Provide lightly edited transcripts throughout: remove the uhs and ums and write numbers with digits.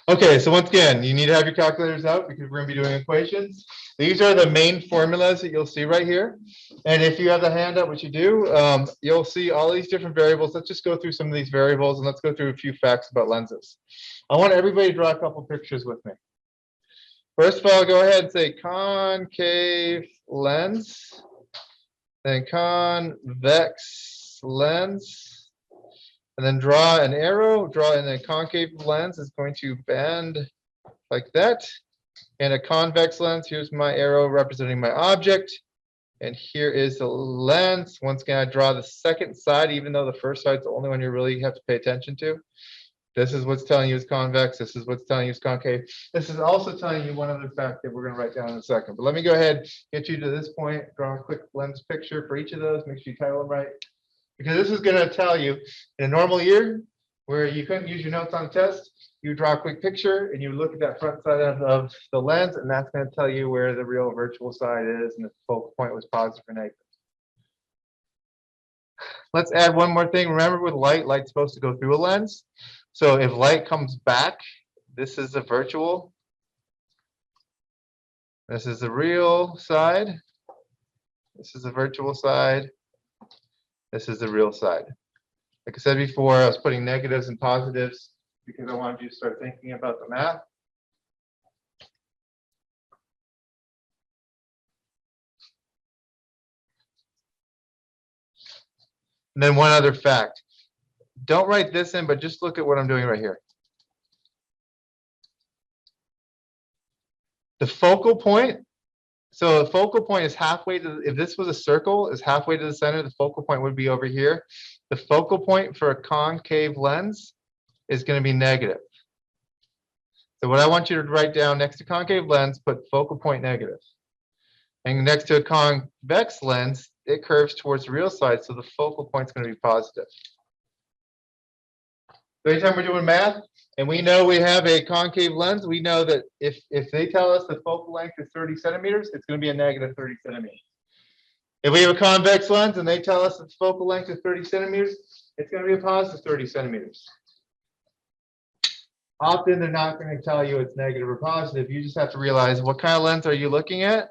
Okay, so once again, you need to have your calculators out because we're going to be doing equations. These are the main formulas that you'll see right here. And if you have the handout, which you do, you'll see all these different variables. Let's just go through some of these variables and let's go through a few facts about lenses. I want everybody to draw a couple pictures with me. First of all, go ahead and say concave lens, then convex lens, and then draw an arrow. Draw in a concave lens is going to bend like that. And a convex lens, here's my arrow representing my object. And here is the lens. Once again, I draw the second side, even though the first side is the only one you really have to pay attention to. This is what's telling you is convex. This is what's telling you is concave. This is also telling you one other fact that we're going to write down in a second. But let me go ahead, get you to this point, draw a quick lens picture for each of those. Make sure you title them right. Because this is going to tell you, in a normal year, where you couldn't use your notes on the test, you draw a quick picture and you look at that front side of the lens, and that's going to tell you where the real virtual side is and if the focal point was positive or negative. Let's add one more thing. Remember with light, light's supposed to go through a lens. So if light comes back, this is the virtual. This is the real side. This is the virtual side. This is the real side. Like I said before, I was putting negatives and positives because I wanted you to start thinking about the math. And then one other fact. Don't write this in, but just look at what I'm doing right here. The focal point, so the focal point is halfway to, if this was a circle, is halfway to the center, the focal point would be over here. The focal point for a concave lens is going to be negative. So what I want you to write down next to concave lens, put focal point negative. And next to a convex lens, it curves towards the real side, so the focal point is going to be positive. So anytime we're doing math, and we know we have a concave lens, we know that if they tell us the focal length is 30 centimeters, it's going to be a negative 30 centimeters. If we have a convex lens and they tell us the focal length is 30 centimeters, it's going to be a positive 30 centimeters. Often they're not going to tell you it's negative or positive. You just have to realize what kind of lens are you looking at?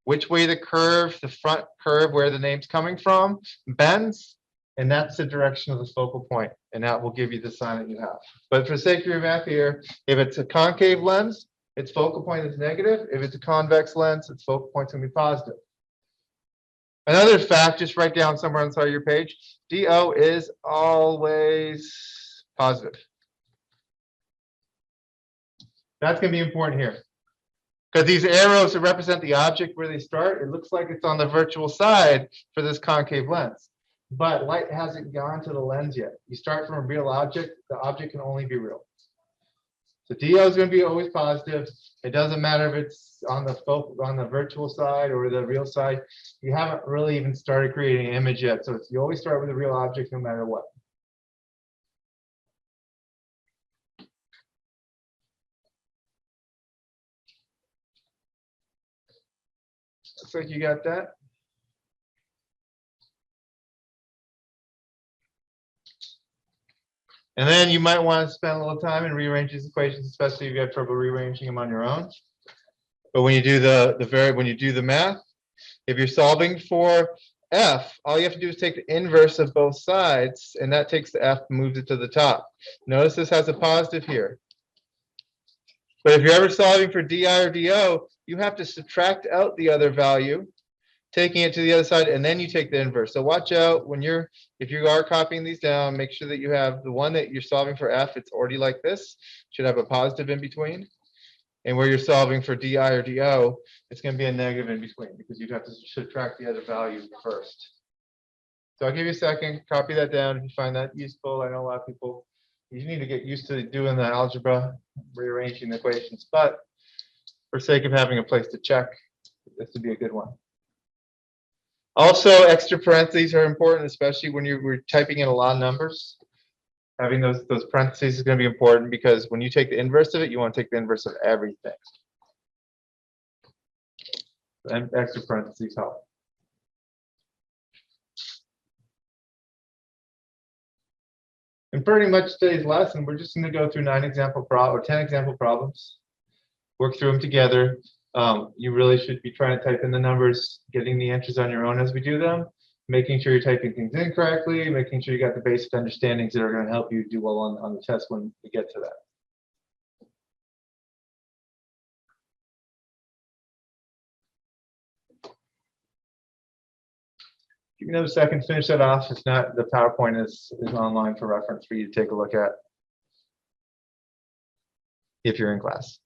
Which way the curve, the front curve where the name's coming from, bends, and that's the direction of the focal point, and that will give you the sign that you have. But for the sake of your math here, if it's a concave lens, its focal point is negative. If it's a convex lens, its focal point is going to be positive. Another fact, just write down somewhere on the side of your page, DO is always positive. That's going to be important here. Because these arrows that represent the object where they start, it looks like it's on the virtual side for this concave lens. But light hasn't gone to the lens yet. You start from a real object, the object can only be real. So DO is going to be always positive. It doesn't matter if it's on the virtual side or the real side. You haven't really even started creating an image yet. So you always start with a real object no matter what. Looks like you got that. And then you might want to spend a little time and rearrange these equations, especially if you have trouble rearranging them on your own. But when you do the math, if you're solving for f, all you have to do is take the inverse of both sides, and that takes the f and moves it to the top. Notice this has a positive here. But if you're ever solving for di or do, you have to subtract out the other value, taking it to the other side, and then you take the inverse. So watch out when if you are copying these down, make sure that you have the one that you're solving for f, it's already like this, should have a positive in between. And where you're solving for di or do, it's going to be a negative in between because you'd have to subtract the other value first. So I'll give you a second, copy that down if you find that useful. I know a lot of people, you need to get used to doing the algebra, rearranging the equations, but for sake of having a place to check, this would be a good one. Also, extra parentheses are important, especially when we're typing in a lot of numbers. Having those parentheses is going to be important because when you take the inverse of it, you want to take the inverse of everything. And extra parentheses help. And pretty much today's lesson, we're just going to go through 10 example problems, work through them together. You really should be trying to type in the numbers, getting the answers on your own as we do them, making sure you're typing things in correctly, making sure you got the basic understandings that are going to help you do well on the test when we get to that. Give me another second to finish that off. If not, the PowerPoint is online for reference for you to take a look at if you're in class.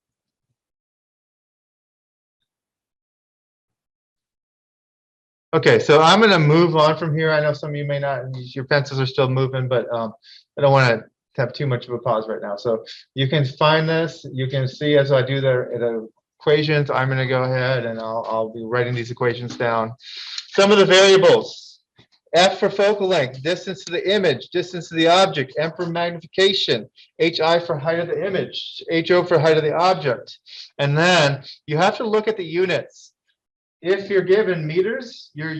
Okay, so I'm going to move on from here. I know some of you may not, your pencils are still moving, but I don't want to have too much of a pause right now. So you can find this. You can see as I do the equations, I'm going to go ahead and I'll be writing these equations down. Some of the variables. F for focal length, distance to the image, distance to the object, M for magnification, HI for height of the image, HO for height of the object. And then you have to look at the units. If you're given meters, your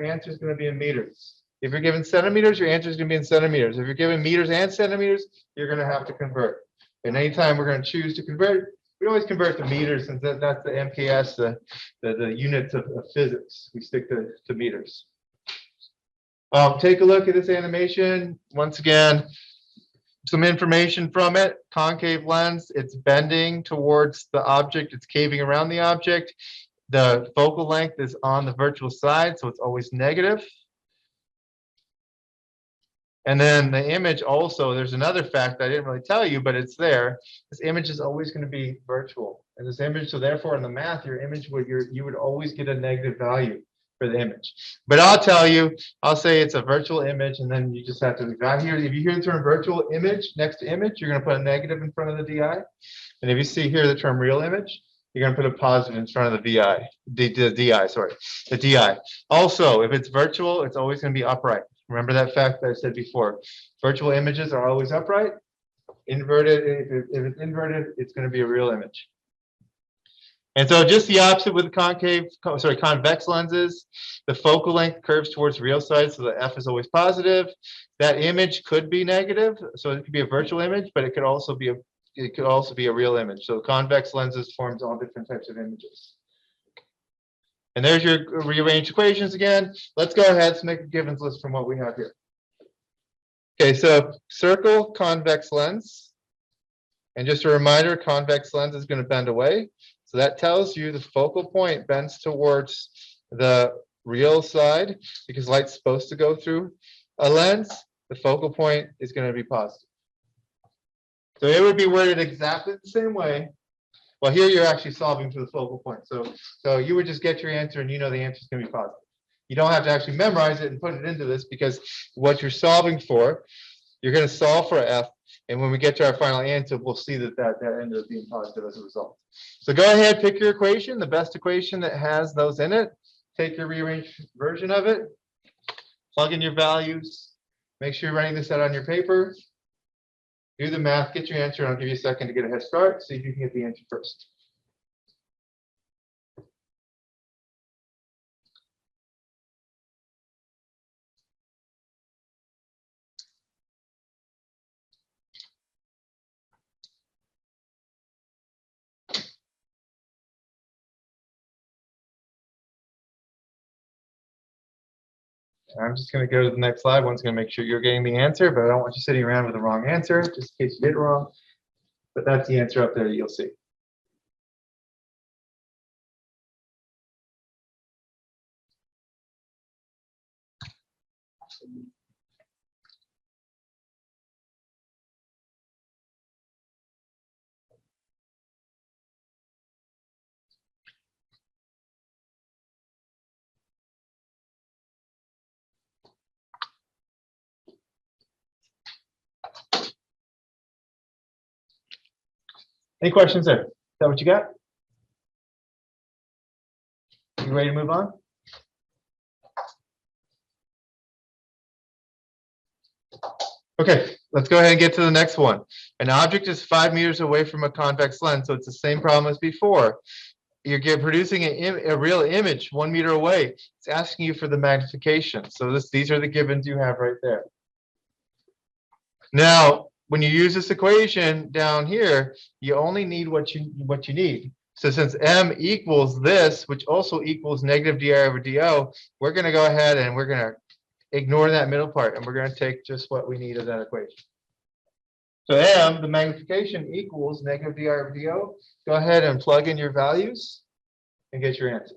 answer is going to be in meters. If you're given centimeters, your answer is going to be in centimeters. If you're given meters and centimeters, you're going to have to convert. And anytime we're going to choose to convert, we always convert to meters, since that's the MKS, the units of physics. We stick to meters. Take a look at this animation. Once again, some information from it. Concave lens, it's bending towards the object. It's caving around the object. The focal length is on the virtual side, so it's always negative. And then the image also, there's another fact I didn't really tell you, but it's there. This image is always going to be virtual. And this image, so therefore in the math, your image you would always get a negative value for the image. But I'll tell you, I'll say it's a virtual image, and then you just have to evaluate. If you hear the term virtual image next to image, you're going to put a negative in front of the DI. And if you see here the term real image, you're going to put a positive in front of the the DI. Also, if it's virtual, it's always going to be upright. Remember that fact that I said before. Virtual images are always upright. Inverted, if it's inverted, it's going to be a real image. And so just the opposite with the convex lenses. The focal length curves towards the real side, so the F is always positive. That image could be negative, so it could be a virtual image, but it could also be a real image. So convex lenses forms all different types of images. And there's your rearranged equations again. Let's go ahead and make a givens list from what we have here. Okay, so circle convex lens. And just a reminder, convex lens is going to bend away. So that tells you the focal point bends towards the real side because light's supposed to go through a lens. The focal point is going to be positive. So it would be worded exactly the same way. Well, here you're actually solving for the focal point. So you would just get your answer and you know the answer is going to be positive. You don't have to actually memorize it and put it into this because what you're solving for, you're going to solve for F. And when we get to our final answer, we'll see that ended up being positive as a result. So go ahead, pick your equation, the best equation that has those in it. Take your rearranged version of it, plug in your values, make sure you're writing this out on your paper. Do the math, get your answer, and I'll give you a second to get a head start. See if you can get the answer first. I'm just going to go to the next slide. One's going to make sure you're getting the answer, but I don't want you sitting around with the wrong answer, just in case you did it wrong. But that's the answer up there that you'll see. Any questions there? Is that what you got? You ready to move on? Okay, let's go ahead and get to the next one. An object is 5 meters away from a convex lens, so it's the same problem as before. You're producing a real image 1 meter away. It's asking you for the magnification. So these are the givens you have right there. Now, when you use this equation down here, you only need what you need. So since m equals this, which also equals negative di over do, we're going to go ahead and we're going to ignore that middle part, and we're going to take just what we need of that equation. So m, the magnification, equals negative di over do. Go ahead and plug in your values and get your answer.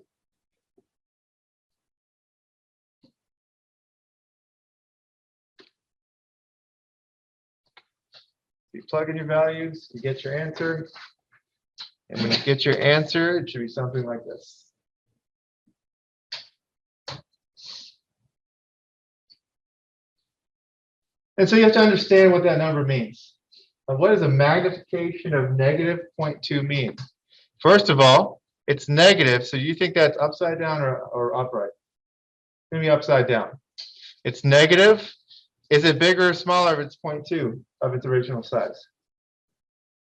You plug in your values, you get your answer. And when you get your answer, it should be something like this. And so you have to understand what that number means. What does a magnification of negative 0.2 mean? First of all, it's negative, so you think that's upside down or upright? It's going to be upside down. It's negative. Is it bigger or smaller if it's 0.2 of its original size?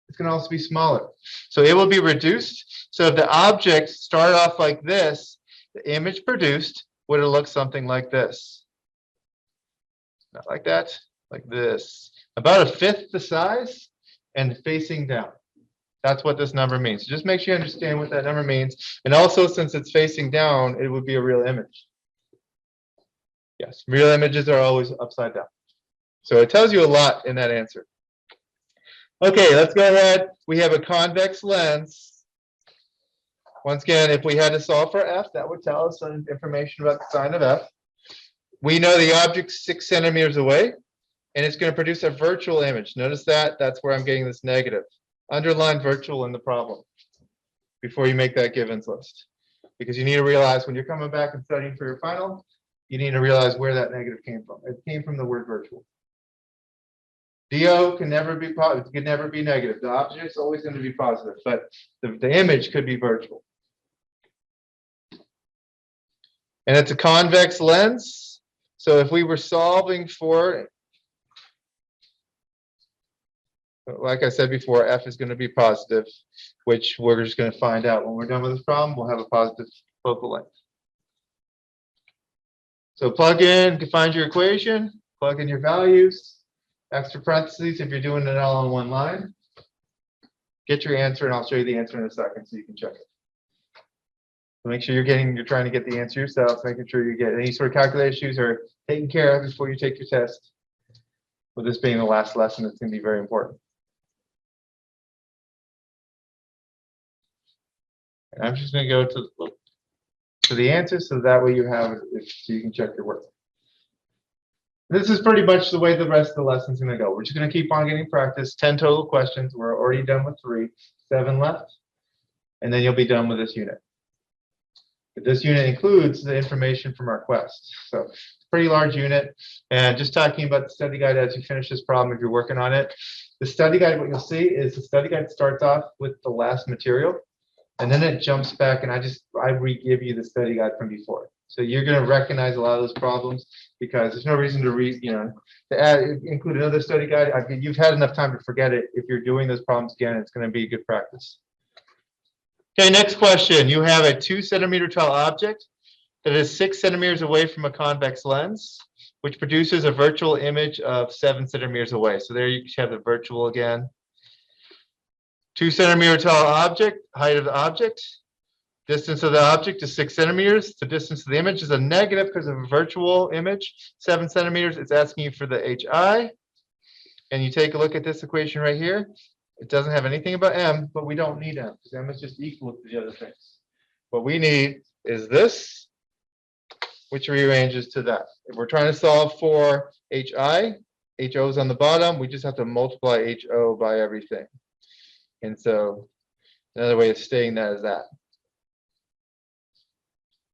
It's going to also be smaller. So it will be reduced. So if the object started off like this, the image produced would have looked something like this. Not like that, like this. About a fifth the size and facing down. That's what this number means. So just make sure you understand what that number means. And also, since it's facing down, it would be a real image. Yes, real images are always upside down. So it tells you a lot in that answer. Okay, let's go ahead. We have a convex lens. Once again, if we had to solve for f, that would tell us some information about the sign of f. We know the object's 6 centimeters away, and it's going to produce a virtual image. Notice that? That's where I'm getting this negative. Underline virtual in the problem before you make that givens list. Because you need to realize when you're coming back and studying for your final, you need to realize where that negative came from. It came from the word virtual. DO can never be positive, can never be negative. The object's always going to be positive, but the image could be virtual. And it's a convex lens. So if we were solving for, like I said before, f is going to be positive, which we're just going to find out when we're done with this problem. We'll have a positive focal length. So plug in, find your equation, plug in your values. Extra parentheses if you're doing it all on one line. Get your answer, and I'll show you the answer in a second so you can check it. So make sure you're trying to get the answer yourself, making sure you get any sort of calculation issues are taken care of before you take your test. With this being the last lesson, it's going to be very important. And I'm just going to go to the answer so that way you have it, so you can check your work. This is pretty much the way the rest of the lesson is going to go. We're just going to keep on getting practice. 10 total questions. We're already done with 3, 7 left. And then you'll be done with this unit. But this unit includes the information from our quest. So it's a pretty large unit. And just talking about the study guide as you finish this problem, if you're working on it. The study guide, what you'll see is the study guide starts off with the last material. And then it jumps back, and I re-give you the study guide from before. So you're going to recognize a lot of those problems because there's no reason to include another study guide. You've had enough time to forget it. If you're doing those problems again, it's going to be good practice. Okay, next question. You have a 2 centimeter tall object that is 6 centimeters away from a convex lens, which produces a virtual image of 7 centimeters away. So there you have the virtual again. 2 centimeter tall object, height of the object. Distance of the object is 6 centimeters. The distance of the image is a negative because of a virtual image. 7 centimeters, it's asking you for the HI. And you take a look at this equation right here. It doesn't have anything about M, but we don't need M because M is just equal to the other things. What we need is this, which rearranges to that. If we're trying to solve for HI, HO is on the bottom. We just have to multiply HO by everything. And so another way of stating that is that.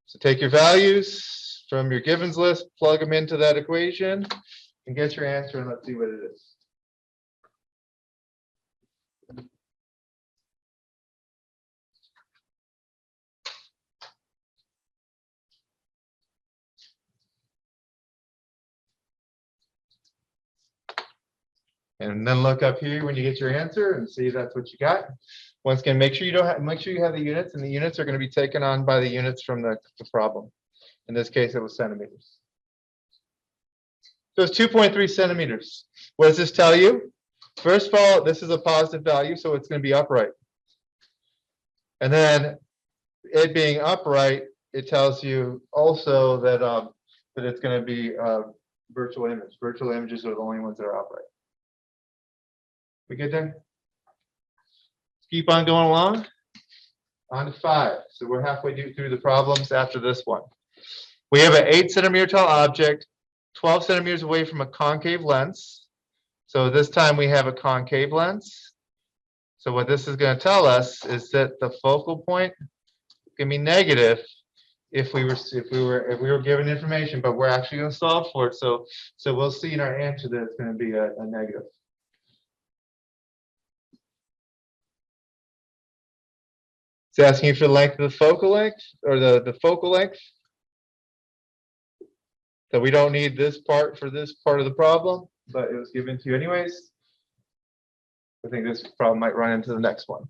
So take your values from your givens list, plug them into that equation, and get your answer, and let's see what it is. And then look up here when you get your answer and see if that's what you got. Once again, make sure you have the units, and the units are going to be taken on by the units from the problem. In this case, it was centimeters. So it's 2.3 centimeters. What does this tell you? First of all, this is a positive value, so it's going to be upright. And then it being upright, it tells you also that that it's going to be a virtual image. Virtual images are the only ones that are upright. We good there? Keep on going along. On to 5. So we're halfway through the problems after this one. We have an 8 centimeter tall object, 12 centimeters away from a concave lens. So this time we have a concave lens. So what this is going to tell us is that the focal point can be negative if we were given information, but we're actually going to solve for it. So we'll see in our answer that it's going to be a negative. It's asking you for the length of the focal length or the focal length. So we don't need this part for this part of the problem, but it was given to you anyways. I think this problem might run into the next one.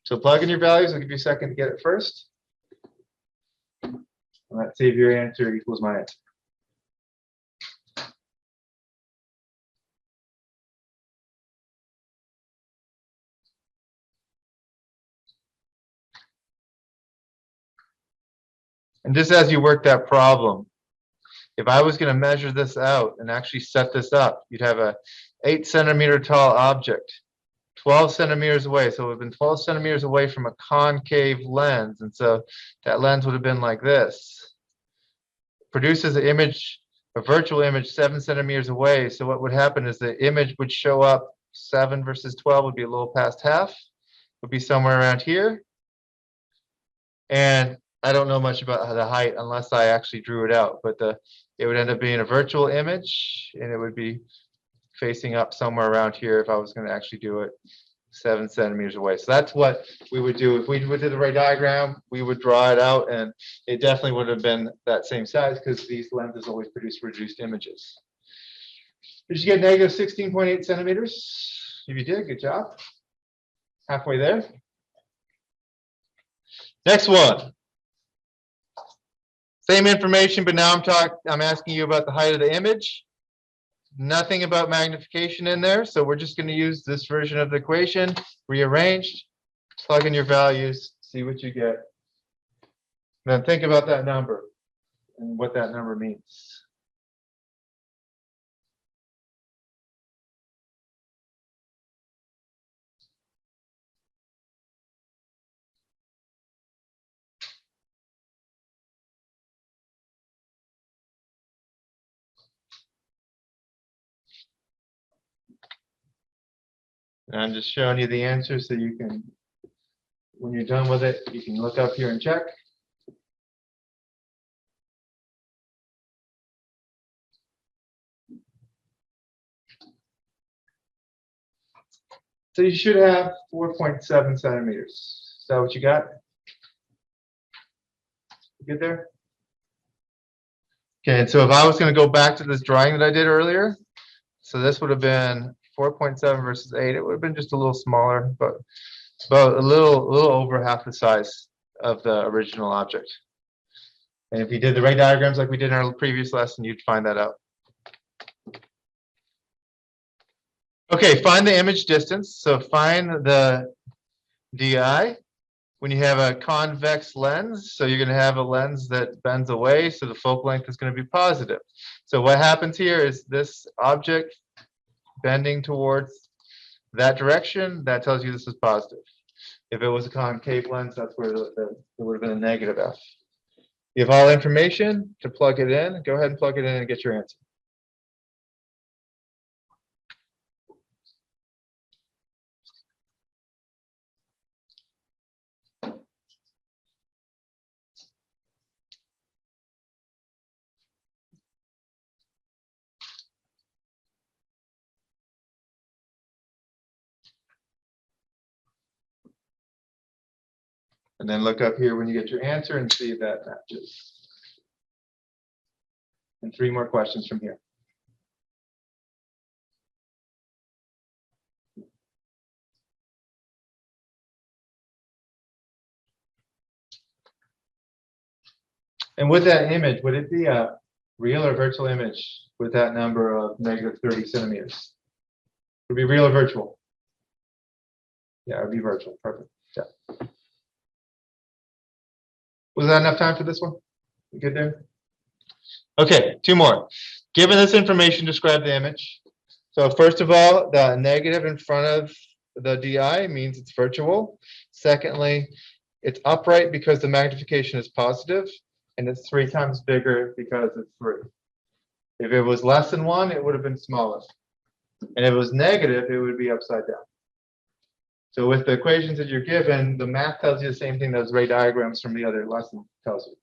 So plug in your values. I'll give you a second to get it first. And let's see if your answer equals my answer. And just as you work that problem, if I was going to measure this out and actually set this up, you'd have a 8 centimeter tall object, 12 centimeters away. So we've been 12 centimeters away from a concave lens. And so that lens would have been like this. Produces an image, a virtual image 7 centimeters away. So what would happen is the image would show up 7 versus 12 would be a little past half, would be somewhere around here. And I don't know much about the height unless I actually drew it out, but it would end up being a virtual image and it would be facing up somewhere around here if I was going to actually do it 7 centimeters away. So that's what we would do. If we did the right diagram, we would draw it out and it definitely would have been that same size because these lenses always produce reduced images. Did you get negative 16.8 centimeters? If you did, good job. Halfway there. Next one. Same information, but now I'm asking you about the height of the image. Nothing about magnification in there, so we're just going to use this version of the equation, rearranged, plug in your values, see what you get. Then think about that number and what that number means. And I'm just showing you the answer so you can, when you're done with it, you can look up here and check. So you should have 4.7 centimeters. Is that what you got? You good there? Okay, and so if I was going to go back to this drawing that I did earlier, so this would have been 4.7 versus 8. It would have been just a little smaller, but about a little over half the size of the original object. And if you did the right diagrams like we did in our previous lesson, you'd find that out. Okay, find the image distance. So find the DI when you have a convex lens. So you're going to have a lens that bends away, so the focal length is going to be positive. So what happens here is this object bending towards that direction, that tells you this is positive. If it was a concave lens, that's where it would have been a negative F. You have all information to plug it in. Go ahead and plug it in and get your answer. And then look up here when you get your answer and see if that matches. And 3 more questions from here. And with that image, would it be a real or virtual image with that number of negative 30 centimeters? Would it be real or virtual? Yeah, it would be virtual. Perfect. Yeah. Was that enough time for this one? You good there? Okay, two more. Given this information, describe the image. So first of all, the negative in front of the DI means it's virtual. Secondly, it's upright because the magnification is positive, and it's 3 times bigger because it's 3. If it was less than 1, it would have been smaller. And if it was negative, it would be upside down. So with the equations that you're given, the math tells you the same thing those ray diagrams from the other lesson tells you.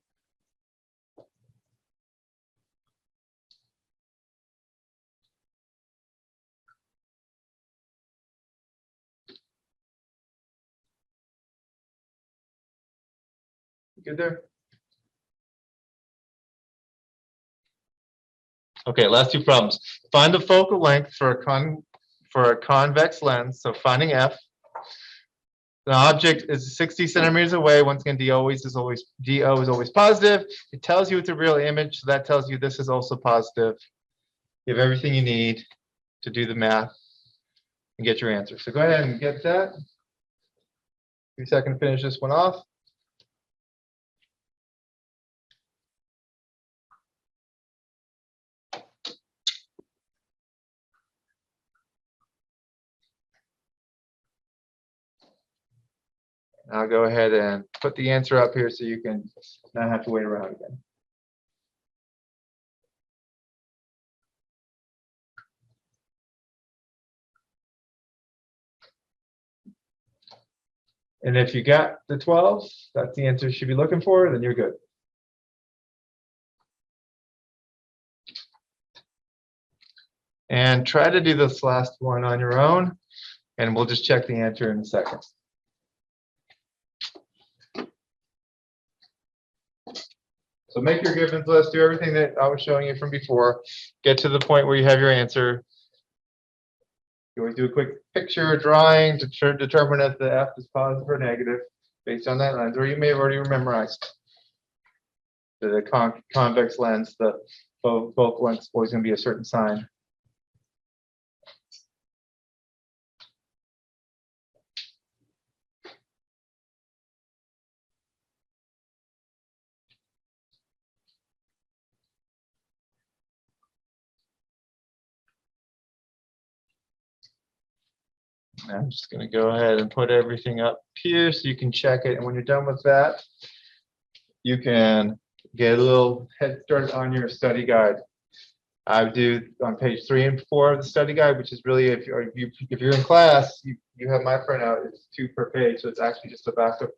Good there? Okay, last 2 problems. Find the focal length for a convex lens, so finding F. The object is 60 centimeters away. Once again, DO is always positive. It tells you it's a real image, so that tells you this is also positive. You have everything you need to do the math and get your answer. So go ahead and get that. Give me a second to finish this one off. I'll go ahead and put the answer up here so you can not have to wait around again. And if you got the 12, that's the answer you should be looking for, then you're good. And try to do this last one on your own, and we'll just check the answer in a second. So make your givens list, do everything that I was showing you from before, get to the point where you have your answer. You always do a quick picture drawing to determine if the F is positive or negative based on that lens, or you may have already memorized the convex lens, the focal length is always going to be a certain sign. I'm just going to go ahead and put everything up here so you can check it. And when you're done with that, you can get a little head start on your study guide. I do on page 3 and 4 of the study guide, which is really, if you're in class, you have my printout. It's 2 per page, so it's actually just the backup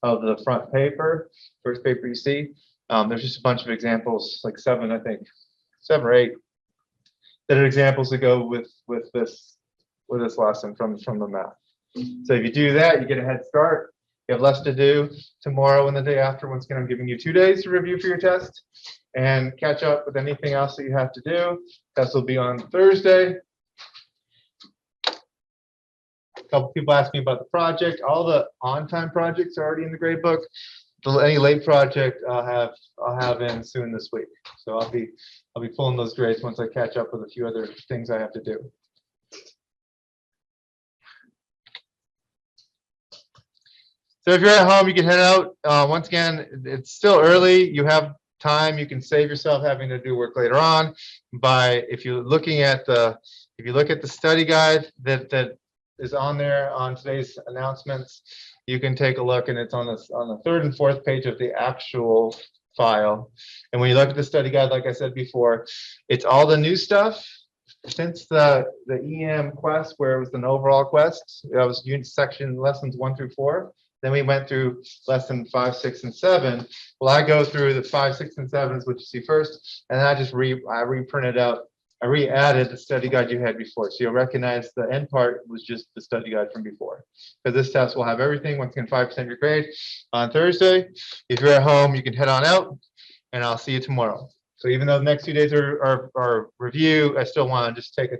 of the front paper, first paper you see. There's just a bunch of examples, like 7, I think, 7 or 8, that are examples that go with this lesson from the math. So if you do that, you get a head start. You have less to do tomorrow and the day after. Once again, I'm giving you 2 days to review for your test and catch up with anything else that you have to do. Test will be on Thursday. A couple people asked me about the project. All the on-time projects are already in the grade book. Any late project I'll have in soon this week. So I'll be pulling those grades once I catch up with a few other things I have to do. So if you're at home, you can head out. Once again, it's still early. You have time. You can save yourself having to do work later on by if you look at the study guide that is on there on today's announcements. You can take a look, and it's on the 3rd and 4th page of the actual file. And when you look at the study guide, like I said before, it's all the new stuff since the EM quest, where it was an overall quest. That was unit section lessons 1 through 4. Then we went through lesson 5, 6, and 7. Well, I go through the 5, 6, and 7s, which you see first, and I just reprinted out. I re-added the study guide you had before, so you'll recognize the end part was just the study guide from before. Because this test will have everything. Once again, 5% of your grade on Thursday. If you're at home, you can head on out, and I'll see you tomorrow. So even though the next 2 days are review, I still want to just take a